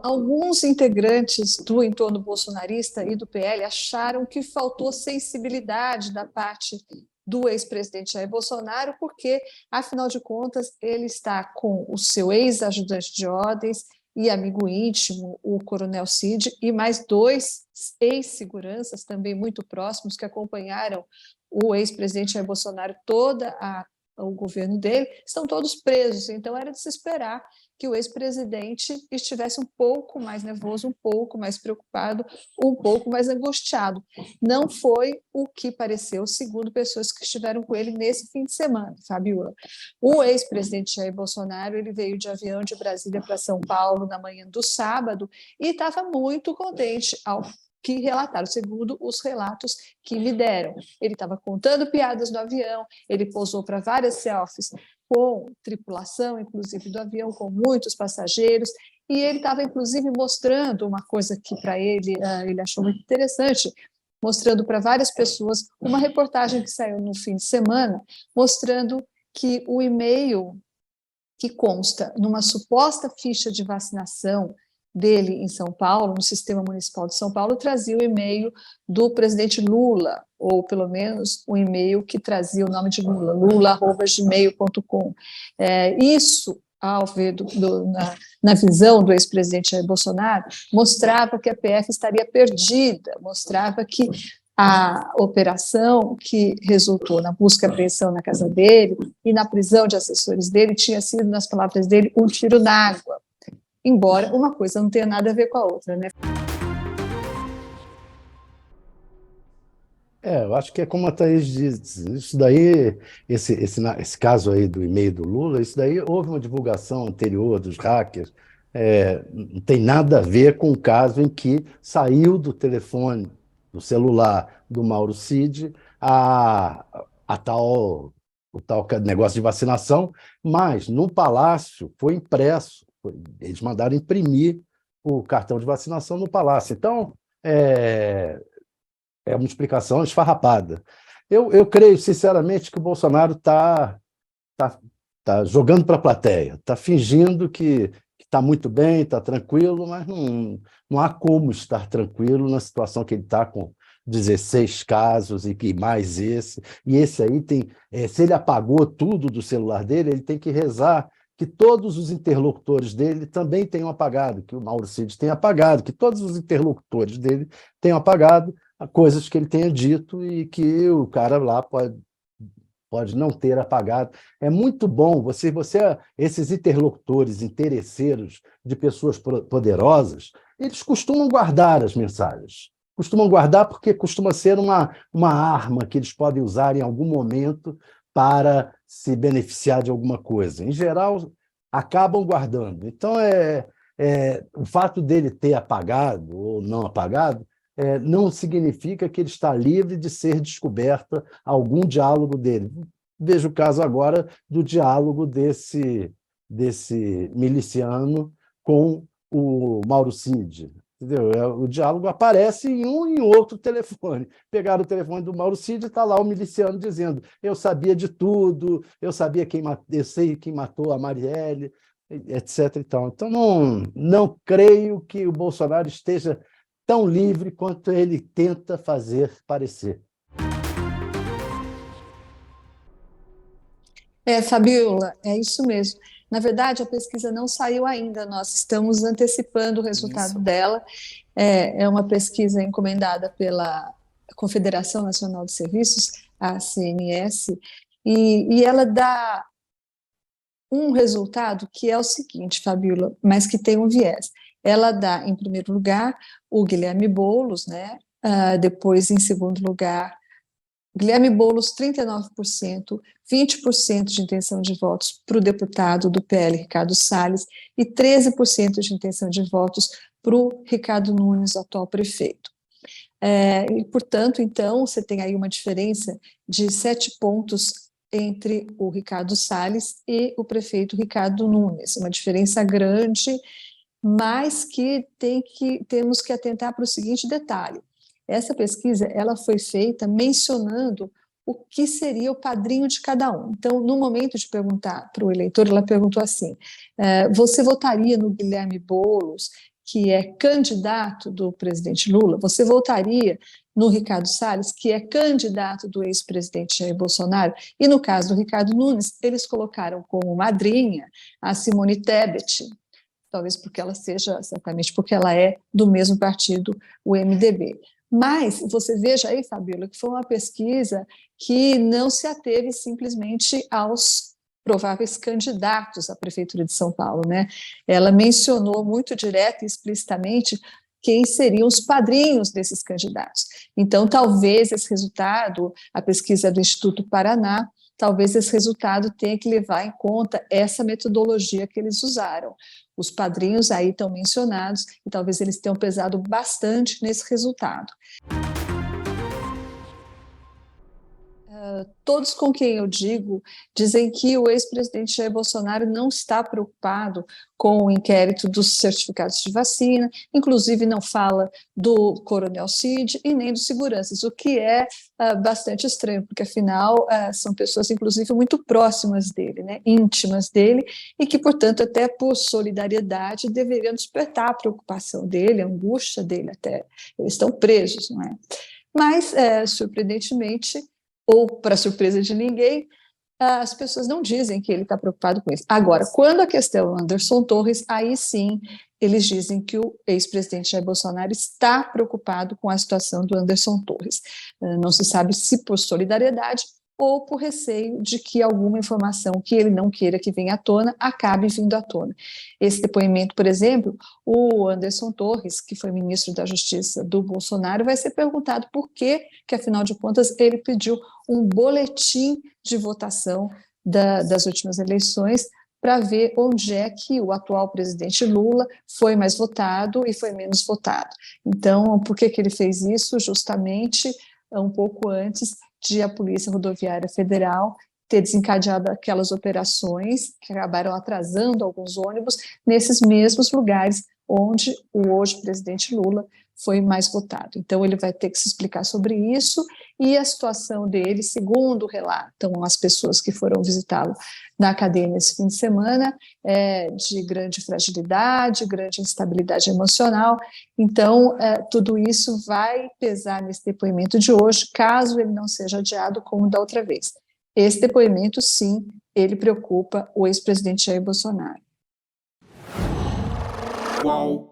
Alguns integrantes do entorno bolsonarista e do PL acharam que faltou sensibilidade da parte do ex-presidente Jair Bolsonaro, porque, afinal de contas, ele está com o seu ex-ajudante de ordens e amigo íntimo, o Coronel Cid, e mais dois ex-seguranças também muito próximos que acompanharam o ex-presidente Jair Bolsonaro o governo dele, estão todos presos. Então, era de se esperar que o ex-presidente estivesse um pouco mais nervoso, um pouco mais preocupado, um pouco mais angustiado. Não foi o que pareceu, segundo pessoas que estiveram com ele nesse fim de semana, Fabiola. O ex-presidente Jair Bolsonaro ele veio de avião de Brasília para São Paulo na manhã do sábado e estava muito contente ao que relataram, segundo os relatos que me deram. Ele estava contando piadas no avião, ele posou para várias selfies com tripulação, inclusive do avião, com muitos passageiros, e ele estava, inclusive, mostrando uma coisa que, para ele achou muito interessante, mostrando para várias pessoas uma reportagem que saiu no fim de semana, mostrando que o e-mail que consta numa suposta ficha de vacinação dele em São Paulo, no Sistema Municipal de São Paulo, trazia o e-mail do presidente Lula, ou pelo menos o e-mail que trazia o nome de Lula, lula@gmail.com. Isso, ao ver na visão do ex-presidente Jair Bolsonaro, mostrava que a PF estaria perdida, mostrava que a operação que resultou na busca e apreensão na casa dele e na prisão de assessores dele tinha sido, nas palavras dele, um tiro na água. Embora uma coisa não tenha nada a ver com a outra, né? Eu acho que é como a Thaís diz, isso daí, esse caso aí do e-mail do Lula, isso daí houve uma divulgação anterior dos hackers, não tem nada a ver com o caso em que saiu do telefone, do celular do Mauro Cid, a tal, o tal negócio de vacinação, mas no Palácio foi impresso, eles mandaram imprimir o cartão de vacinação no Palácio. Então, é uma explicação esfarrapada. Eu creio, sinceramente, que o Bolsonaro tá jogando para a plateia, está fingindo que está muito bem, está tranquilo, mas não há como estar tranquilo na situação que ele está com 16 casos e que mais esse. E esse aí tem. Se ele apagou tudo do celular dele, ele tem que rezar que todos os interlocutores dele também tenham apagado, que o Mauro Cid tenha apagado, que todos os interlocutores dele tenham apagado coisas que ele tenha dito e que o cara lá pode não ter apagado. É muito bom esses interlocutores interesseiros de pessoas poderosas, eles costumam guardar as mensagens. Costumam guardar porque costuma ser uma arma que eles podem usar em algum momento para se beneficiar de alguma coisa. Em geral, acabam guardando. Então, o fato dele ter apagado ou não apagado não significa que ele está livre de ser descoberta algum diálogo dele. Veja o caso agora do diálogo desse miliciano com o Mauro Cid. Entendeu? O diálogo aparece em um e em outro telefone. Pegaram o telefone do Mauro Cid e está lá o miliciano dizendo: eu sabia de tudo, eu sei quem matou a Marielle, etc. Então não creio que o Bolsonaro esteja tão livre quanto ele tenta fazer parecer. Fabiola, é isso mesmo. Na verdade, a pesquisa não saiu ainda, nós estamos antecipando o resultado dela. É uma pesquisa encomendada pela Confederação Nacional de Serviços, a CNS, e ela dá um resultado que é o seguinte, Fabiola, mas que tem um viés. Ela dá, em primeiro lugar, o Guilherme Boulos, né? Depois, em segundo lugar, Guilherme Boulos, 39%, 20% de intenção de votos para o deputado do PL, Ricardo Salles, e 13% de intenção de votos para o Ricardo Nunes, o atual prefeito. E, portanto, então, você tem aí uma diferença de 7 pontos entre o Ricardo Salles e o prefeito Ricardo Nunes, uma diferença grande, mas que temos que atentar para o seguinte detalhe. Essa pesquisa ela foi feita mencionando o que seria o padrinho de cada um. Então, no momento de perguntar para o eleitor, ela perguntou assim: você votaria no Guilherme Boulos, que é candidato do presidente Lula, você votaria no Ricardo Salles, que é candidato do ex-presidente Jair Bolsonaro, e no caso do Ricardo Nunes, eles colocaram como madrinha a Simone Tebet, talvez porque ela seja, certamente porque ela é do mesmo partido, o MDB. Mas você veja aí, Fabíola, que foi uma pesquisa que não se ateve simplesmente aos prováveis candidatos à Prefeitura de São Paulo, né? Ela mencionou muito direta e explicitamente quem seriam os padrinhos desses candidatos. Então, talvez esse resultado, a pesquisa do Instituto Paraná, talvez esse resultado tenha que levar em conta essa metodologia que eles usaram. Os padrinhos aí estão mencionados e talvez eles tenham pesado bastante nesse resultado. Todos com quem eu digo dizem que o ex-presidente Jair Bolsonaro não está preocupado com o inquérito dos certificados de vacina, inclusive não fala do Coronel Cid e nem dos seguranças, o que é bastante estranho, porque afinal são pessoas inclusive muito próximas dele, né, íntimas dele, e que, portanto, até por solidariedade deveriam despertar a preocupação dele, a angústia dele até. Eles estão presos, não é? Mas, surpreendentemente, ou para surpresa de ninguém, as pessoas não dizem que ele está preocupado com isso. Agora, quando a questão é Anderson Torres, aí sim eles dizem que o ex-presidente Jair Bolsonaro está preocupado com a situação do Anderson Torres. Não se sabe se por solidariedade ou por receio de que alguma informação que ele não queira que venha à tona, acabe vindo à tona. Esse depoimento, por exemplo, o Anderson Torres, que foi ministro da Justiça do Bolsonaro, vai ser perguntado por que, afinal de contas, ele pediu um boletim de votação das últimas eleições para ver onde é que o atual presidente Lula foi mais votado e foi menos votado. Então, por que ele fez isso? Justamente um pouco antes de a Polícia Rodoviária Federal ter desencadeado aquelas operações que acabaram atrasando alguns ônibus nesses mesmos lugares onde o hoje presidente Lula foi mais votado. Então, ele vai ter que se explicar sobre isso e a situação dele, segundo relatam as pessoas que foram visitá-lo na cadeia nesse fim de semana, é de grande fragilidade, grande instabilidade emocional. Então, tudo isso vai pesar nesse depoimento de hoje, caso ele não seja adiado como da outra vez. Esse depoimento, sim, ele preocupa o ex-presidente Jair Bolsonaro. Qual